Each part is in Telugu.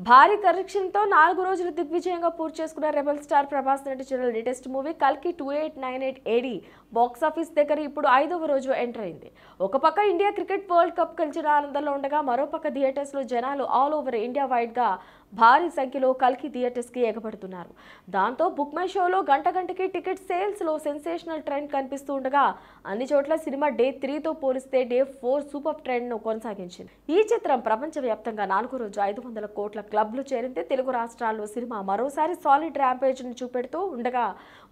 భారీ కలెక్షన్తో 4 రోజులు దిగ్విజయంగా పూర్తి చేసుకున్న రెబల్ స్టార్ ప్రభాస్ నటించిన లేటెస్ట్ మూవీ కల్కి 2898 AD బాక్సాఫీస్ దగ్గర ఇప్పుడు 5వ రోజు ఎంటర్ అయింది. ఒక పక్క ఇండియా క్రికెట్ వరల్డ్ కప్ గెలిచిన ఆనందంలో ఉండగా మరోపక్క థియేటర్స్లో జనాలు ఆల్ ఓవర్ ఇండియా వైడ్గా భారీ సంఖ్యలో కల్కి థియేటర్స్కి ఎగబడుతున్నారు. దాంతో బుక్ మై షోలో గంటకి టికెట్ సేల్స్లో సెన్సేషనల్ ట్రెండ్ కనిపిస్తూ ఉండగా అన్ని చోట్ల సినిమా డే 3తో పోలిస్తే డే 4 సూపర్ ట్రెండ్ను కొనసాగించింది. ఈ చిత్రం ప్రపంచవ్యాప్తంగా 4వ రోజు 500 కోట్ల క్లబ్లో చేరింది. తెలుగు రాష్ట్రాల్లో సినిమా మరోసారి సాలిడ్ ర్యాంపేజ్ను చూపెడుతూ ఉండగా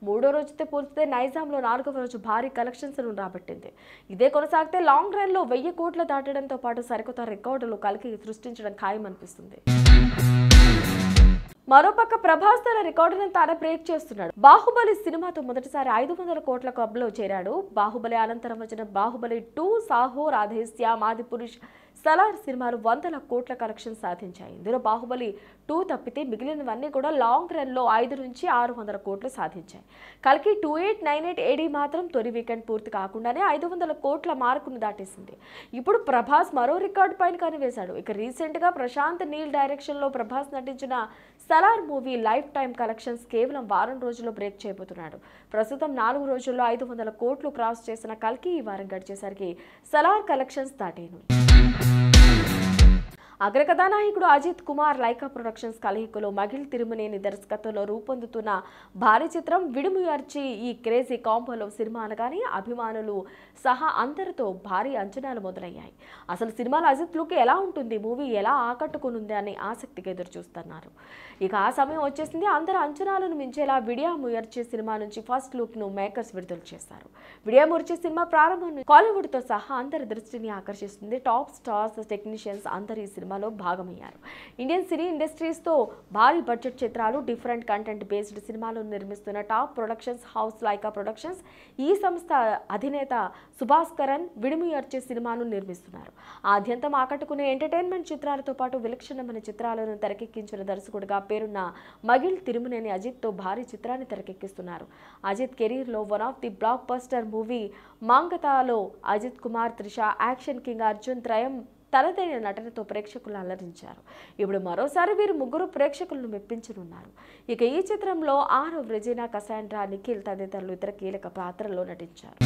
3వ రోజుతో పోలిస్తే నైజాంలో 4వ రోజు భారీ కలెక్షన్స్ను రాబట్టింది. ఇదే కొనసాగితే లాంగ్ రన్లో 1000 కోట్లు దాటడంతో పాటు సరికొత్త రికార్డులు కల్కి సృష్టించడం ఖాయమనిపిస్తుంది. మరోపక్క ప్రభాస్ తన రికార్డులను తానే బ్రేక్ చేస్తున్నాడు. బాహుబలి సినిమాతో మొదటిసారి 500 కోట్ల క్లబ్లో చేరాడు. బాహుబలి అనంతరం వచ్చిన బాహుబలి 2, సాహో, రాధేశ్యామ్, ఆదిపురుష్, సలార్ సినిమాలు 100 కోట్ల కలెక్షన్ సాధించాయి. ఇందులో బాహుబలి 2 తప్పితే మిగిలినవన్నీ కూడా లాంగ్ రన్లో 5 నుంచి 600 కోట్లు సాధించాయి. కల్కి 2898 AD మాత్రం తొలి వీకెండ్ పూర్తి కాకుండానే 500 కోట్ల మార్కును దాటేసింది. ఇప్పుడు ప్రభాస్ మరో రికార్డు పైన కనివేశాడు. ఇక రీసెంట్గా ప్రశాంత్ నీల్ డైరెక్షన్లో ప్రభాస్ నటించిన Salaar movie life time collections కేవలం వారం రోజుల్లో బ్రేక్ చేయబోతున్నాడు. ప్రస్తుతం 4 రోజుల్లో 500 కోట్లు క్రాస్ చేసిన కల్కి ఈ వారం గడిచేసరికి సలార్ కలెక్షన్స్ దాటేను. అగ్రకథానాయకుడు అజిత్ కుమార్ లైకా ప్రొడక్షన్స్ కలయికలో మగిల్ తిరుమనేని దర్శకత్వంలో రూపొందుతున్న భారీ చిత్రం విడుముయర్చి ఈ క్రేజీ కాంబోలో సినిమా అనగానే అభిమానులు సహా అందరితో భారీ అంచనాలు మొదలయ్యాయి. అసలు సినిమాలో అజిత్ లుక్ ఎలా ఉంటుంది, మూవీ ఎలా ఆకట్టుకునుంది అని ఆసక్తిగా ఎదురు చూస్తున్నారు. ఇక ఆ సమయం వచ్చేసింది. అందరు అంచనాలను మించేలా విడియాముయర్చి సినిమా నుంచి ఫస్ట్ లుక్ ను మేకర్స్ విడుదల చేశారు. విడియాముయర్చి సినిమా ప్రారంభం కాలీవుడ్ తో సహా అందరి దృష్టిని ఆకర్షిస్తుంది. టాప్ స్టార్స్, టెక్నీషియన్స్ అందరు ఈ సినిమాలో భాగమయ్యారు. ఇండియన్ సినీ ఇండస్ట్రీస్ తో భారీ బడ్జెట్ చిత్రాలు, డిఫరెంట్ కంటెంట్ బేస్డ్ సినిమాలను నిర్మిస్తున్న top productions house Lyca productions. ఈ సంస్థ అధినేత సుభాష్ కరణ్ విడుముయర్చి సినిమాను నిర్మిస్తున్నారు. ఆద్యంతం ఆకట్టుకునే ఎంటర్టైన్మెంట్ చిత్రాలతో పాటు విలక్షణమైన చిత్రాలను తెరకెక్కించిన దర్శకుడిగా పేరున్న మగిల్ తిరుమనేని అజిత్ తో భారీ చిత్రాన్ని తెరకెక్కిస్తున్నారు. అజిత్ కెరీర్ లో one of the blockbuster movie మాంగతాలో అజిత్ కుమార్, త్రిష, యాక్షన్ కింగ్ అర్జున్ త్రయం తనదైన నటనతో ప్రేక్షకులను అలరించారు. ఇప్పుడు మరోసారి వీరు ముగ్గురు ప్రేక్షకులను మెప్పించనున్నారు. ఇక ఈ చిత్రంలో ఆరవ్, రెజీనా, కసాండ్రా, నిఖిల్ తదితరులు ఇతర కీలక పాత్రల్లో నటించారు.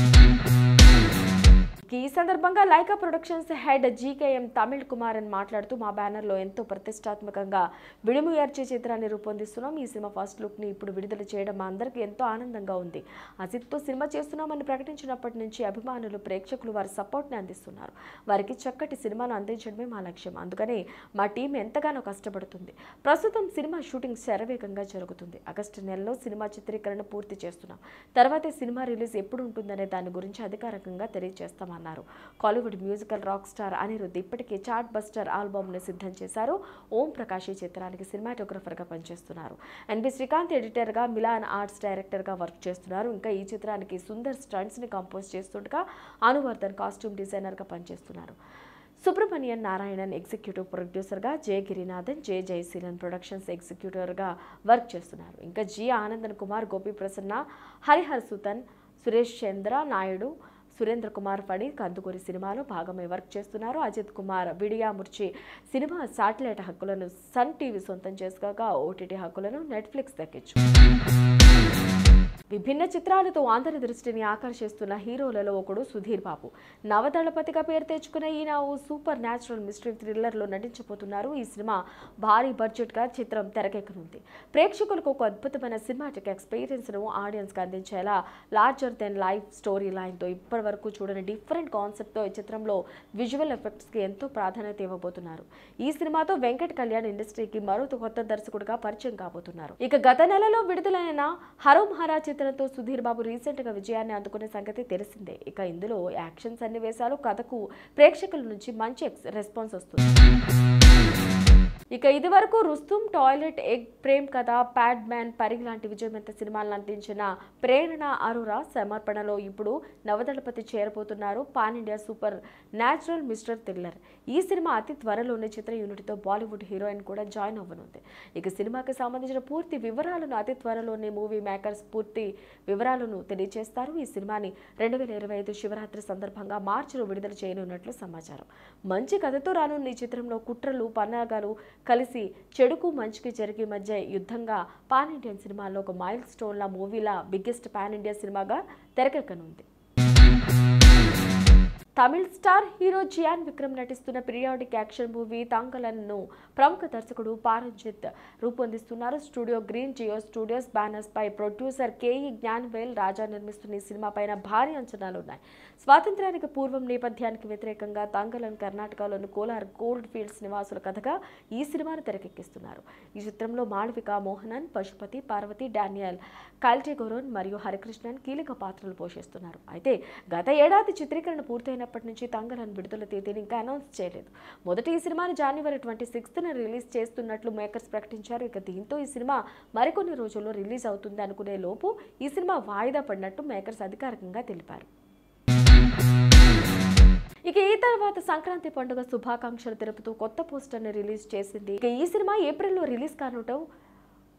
ఈ సందర్భంగా Lyca productions head GKM Tamil Kumar అని మాట్లాడుతూ, మా బ్యానర్లో ఎంతో ప్రతిష్టాత్మకంగా విడుముయర్చి చిత్రాన్ని రూపొందిస్తున్నాం. ఈ సినిమా ఫస్ట్ లుక్ ని ఇప్పుడు విడుదల చేయడం మా అందరికీ ఎంతో ఆనందంగా ఉంది. అజిత్తో సినిమా చేస్తున్నామని ప్రకటించినప్పటి నుంచి అభిమానులు, ప్రేక్షకులు వారి సపోర్ట్ ని అందిస్తున్నారు. వారికి చక్కటి సినిమాను అందించడమే మా లక్ష్యం. అందుకనే మా టీం ఎంతగానో కష్టపడుతుంది. ప్రస్తుతం సినిమా షూటింగ్ శరవేగంగా జరుగుతుంది. ఆగస్టు నెలలో సినిమా చిత్రీకరణ పూర్తి చేస్తున్నాం. తర్వాతే సినిమా రిలీజ్ ఎప్పుడు ఉంటుందనే దాని గురించి అధికారికంగా తెలియజేస్తాం అన్నారు. Kollywood musical rock star Anirudh ఇప్పటికే చార్ట్ బస్టర్ ఆల్బమ్ ను సిద్ధం చేశారు. ఓం ప్రకాష్ ఈ చిత్రానికి సినిమాటోగ్రఫర్ గా పనిచేస్తున్నారు. ఎన్బి శ్రీకాంత్ ఎడిటర్ గా, మిలాన్ ఆర్ట్స్ డైరెక్టర్ గా వర్క్ చేస్తున్నారు. ఇంకా ఈ చిత్రానికి సుందర్ స్టంట్స్ ని కంపోజ్ చేస్తుండగా అనువర్ధన్ కాస్ట్యూమ్ డిజైనర్ గా పనిచేస్తున్నారు. సుబ్రమణ్యన్ నారాయణన్ ఎగ్జిక్యూటివ్ ప్రొడ్యూసర్గా, జే గిరినాథన్, జే జయశీలన్ ప్రొడక్షన్స్ ఎగ్జిక్యూటివ్గా వర్క్ చేస్తున్నారు. ఇంకా జి ఆనందన్ కుమార్, గోపి ప్రసన్న, హరిహర్ సుతన్, సురేష్ చంద్ర నాయుడు, సురేంద్ర కుమార్ ఫణి కందుకూరి సినిమాలో భాగమై వర్క్ చేస్తున్నారు. అజిత్ కుమార్ విడియాముర్చి సినిమా శాటిలైట్ హక్కులను సన్ టీవీ సొంతం చేసుకోగా ఓటీటీ హక్కులను నెట్ఫ్లిక్స్ దక్కించు. విభిన్న చిత్రాలతో అందరి దృష్టిని ఆకర్షిస్తున్న హీరోలలో ఒకడు సుధీర్ బాబు. నవదళపతిగా పేరు తెచ్చుకున్న ఈయన ఓ సూపర్ న్యాచురల్ మిస్టరీ థ్రిల్లర్లో నటించబోతున్నారు. ఈ సినిమా భారీ బడ్జెట్గా చిత్రం తెరకెక్కనుంది. ప్రేక్షకులకు ఒక అద్భుతమైన సినిమాటిక్ ఎక్స్పీరియన్స్ను ఆడియన్స్కి అందించేలా లార్జర్ దెన్ లైఫ్ స్టోరీ లైన్తో ఇప్పటి వరకు చూడని డిఫరెంట్ కాన్సెప్ట్తో ఈ చిత్రంలో విజువల్ ఎఫెక్ట్స్కి ఎంతో ప్రాధాన్యత ఇవ్వబోతున్నారు. ఈ సినిమాతో వెంకట్ కళ్యాణ్ ఇండస్ట్రీకి మరో కొత్త దర్శకుడిగా పరిచయం కాబోతున్నారు. ఇక గత నెలలో విడుదలైన హరో మహారా చిత్రంతో సుధీర్ బాబు రీసెంట్ గా విజయాన్ని అందుకునే సంగతి తెలిసిందే. ఇక ఇందులో యాక్షన్ సన్నివేశాలు, కథకు ప్రేక్షకుల నుంచి మంచి రెస్పాన్స్ వస్తుంది. ఇక ఇది వరకు రుస్తుం, టాయిలెట్, ఎగ్, ప్రేమ్ కథ, ప్యాడ్ మ్యాన్, పరిగ్ లాంటి విజయవంత సినిమాలను అందించిన ప్రేరణ అరోరా సమర్పణలో ఇప్పుడు నవదళపతి చేరబోతున్నారు. Pan India super natural mystery thriller. ఈ సినిమా అతి త్వరలోనే చిత్ర యూనిట్తో బాలీవుడ్ హీరోయిన్ కూడా జాయిన్ అవ్వనుంది. ఇక సినిమాకి సంబంధించిన పూర్తి వివరాలను అతి త్వరలోనే మూవీ మేకర్స్ పూర్తి వివరాలను తెలియజేస్తారు. ఈ సినిమాని 2025 శివరాత్రి సందర్భంగా మార్చిలో విడుదల చేయనున్నట్లు సమాచారం. మంచి కథతో రానున్న ఈ చిత్రంలో కుట్రలు, పన్నాగాలు, కలిసి చెడుకు మంచికి జరిగే మధ్య యుద్ధంగా పాన్ ఇండియన్ సినిమాలో ఒక మైల్ స్టోన్ల మూవీలా బిగ్గెస్ట్ పాన్ ఇండియా సినిమాగా తెరకెక్కనుంది. తమిళ స్టార్ హీరో జియాన్ విక్రమ్ నటిస్తున్న పీరియాడిక్ యాక్షన్ మూవీ తాంగలన్ను ప్రముఖ దర్శకుడు పారంజిత్ రూపొందిస్తున్నారు. Studio green Jio studios banners పై ప్రొడ్యూసర్ కేఈ జ్ఞానవేల్ రాజా నిర్మిస్తున్న ఈ సినిమా పైన భారీ అంచనాలున్నాయి. స్వాతంత్ర్యానికి పూర్వం నేపథ్యానికి వ్యతిరేకంగా తాంగలన్ కర్ణాటకలోని కోలార్ గోల్డ్ ఫీల్డ్స్ నివాసుల కథగా ఈ సినిమాను తెరకెక్కిస్తున్నారు. ఈ చిత్రంలో మాళవిక మోహనన్, పశుపతి, పార్వతి, డానియల్ కాల్టెగోరోన్ మరియు హరికృష్ణన్ కీలక పాత్రలు పోషిస్తున్నారు. అయితే గత ఏడాది చిత్రీకరణ పూర్తయిన అప్పటి నుంచి తాంగలన్ విడుదల తేదీని ఇంకా అనౌన్స్ చేయలేదు. మొదటి ఈ సినిమాని జనవరి 26న రిలీజ్ చేస్తున్నట్లు మేకర్స్ ప్రకటించారు. ఇక దీంతో ఈ సినిమా మరికొన్ని రోజుల్లో రిలీజ్ అవుతుంది అనుకునే లోపు ఈ సినిమా వాయిదా పడినట్టు మేకర్స్ అధికారికంగా తెలిపారు. ఇక ఈ తర్వాత సంక్రాంతి పండుగ శుభాకాంక్షలు తెలుపుతూ కొత్త పోస్టర్ని రిలీజ్ చేసింది. ఇక ఈ సినిమా ఏప్రిల్లో రిలీజ్ కానుండటం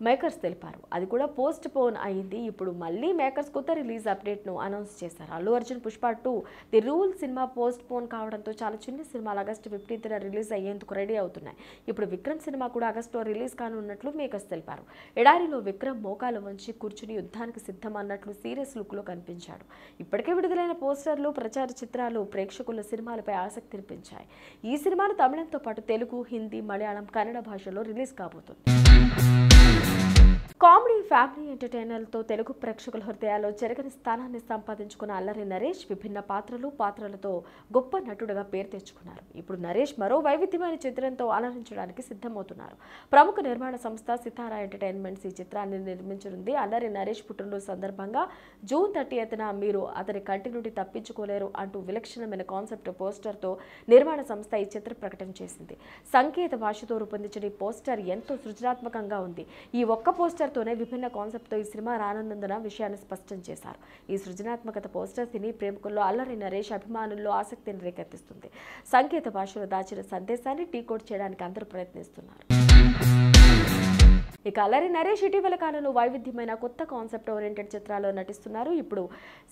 మేకర్స్ తెలిపారు. అది కూడా పోస్ట్ పోన్ అయింది. ఇప్పుడు మళ్ళీ మేకర్స్ కొత్త రిలీజ్ అప్డేట్ను అనౌన్స్ చేశారు. Allu Arjun Pushpa 2 the rule cinema post phone కావడంతో చాలా చిన్న సినిమాలు ఆగస్టు 15న రిలీజ్ అయ్యేందుకు రెడీ అవుతున్నాయి. ఇప్పుడు విక్రమ్ సినిమా కూడా ఆగస్టులో రిలీజ్ కానున్నట్లు మేకర్స్ తెలిపారు. ఎడారిలో విక్రమ్ మోకాలు వంచి కూర్చుని యుద్ధానికి సిద్ధం అన్నట్లు సీరియస్ లుక్లో కనిపించాడు. ఇప్పటికే విడుదలైన పోస్టర్లు, ప్రచార చిత్రాలు ప్రేక్షకుల సినిమాలపై ఆసక్తిని పెంచాయి. ఈ సినిమాను తమిళంతో పాటు తెలుగు, హిందీ, మలయాళం, కన్నడ భాషల్లో రిలీజ్ కాబోతుంది. కామెడీ, ఫ్యామిలీ ఎంటర్టైనర్లతో తెలుగు ప్రేక్షకుల హృదయాల్లో చెరగని స్థానాన్ని సంపాదించుకున్న అల్లరి నరేష్ విభిన్న పాత్రలతో గొప్ప నటుడుగా పేరు తెచ్చుకున్నారు. ఇప్పుడు నరేష్ మరో వైవిధ్యమైన చిత్రంతో అలరించడానికి సిద్ధమవుతున్నారు. ప్రముఖ నిర్మాణ సంస్థ సితారా ఎంటర్టైన్మెంట్స్ ఈ చిత్రాన్ని నిర్మించనుంది. అల్లరి నరేష్ పుట్టినరోజు సందర్భంగా జూన్ 30న మీరు అతని కంటి నుండి తప్పించుకోలేరు అంటూ విలక్షణమైన కాన్సెప్ట్ పోస్టర్తో నిర్మాణ సంస్థ ఈ చిత్ర ప్రకటన చేసింది. సంకేత భాషతో రూపొందించిన ఈ పోస్టర్ ఎంతో సృజనాత్మకంగా ఉంది. ఈ ఒక్క పోస్టర్తోనే విభిన్న కాన్సెప్ట్తో ఈ సినిమా రానుందన్న విషయాన్ని స్పష్టం చేశారు. ఈ సృజనాత్మకత పోస్టర్ సినీ ప్రేమికుల్లో అల్లరి నరేష్ అభిమానుల్లో ఆసక్తిని రేకెత్తిస్తుంది. సంకేత భాషలో దాచిన సందేశాన్ని డీకోడ్ చేయడానికి అందరూ ప్రయత్నిస్తున్నారు. ఇక అల్లరి నరేష్ ఇటీవల కాలంలో వైవిధ్యమైన కొత్త కాన్సెప్ట్ ఓరియంటెడ్ చిత్రాల్లో నటిస్తున్నారు. ఇప్పుడు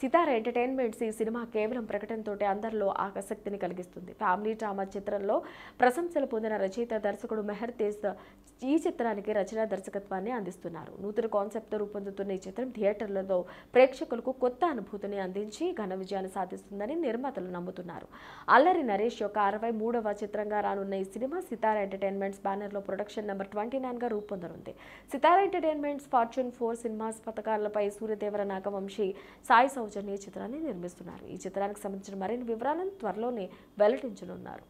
సితారా ఎంటర్టైన్మెంట్స్ ఈ సినిమా కేవలం ప్రకటనతో అందరిలో ఆసక్తిని కలిగిస్తుంది. ఫ్యామిలీ డ్రామా చిత్రంలో ప్రశంసలు పొందిన రచయిత, దర్శకుడు మెహర్ తేజ్ ఈ చిత్రానికి రచనా దర్శకత్వాన్ని అందిస్తున్నారు. నూతన కాన్సెప్ట్తో రూపొందుతున్న ఈ చిత్రం థియేటర్లలో ప్రేక్షకులకు కొత్త అనుభూతిని అందించి ఘన విజయాన్ని సాధిస్తుందని నిర్మాతలు నమ్ముతున్నారు. అల్లరి నరేష్ యొక్క 63వ చిత్రంగా రానున్న ఈ సినిమా సితారా ఎంటర్టైన్మెంట్స్ బ్యానర్లో ప్రొడక్షన్ నెంబర్ 29గా రూపొందనుంది. సితారా ఎంటర్టైన్మెంట్స్ ఫార్చ్యూన్ 4 సినిమాస్ పథకాలపై సూర్యదేవర, నాగవంశీ, సాయి సౌజన్య చిత్రాన్ని నిర్మిస్తున్నారు. ఈ చిత్రానికి సంబంధించిన మరిన్ని వివరాలను త్వరలోనే వెల్లడించనున్నారు.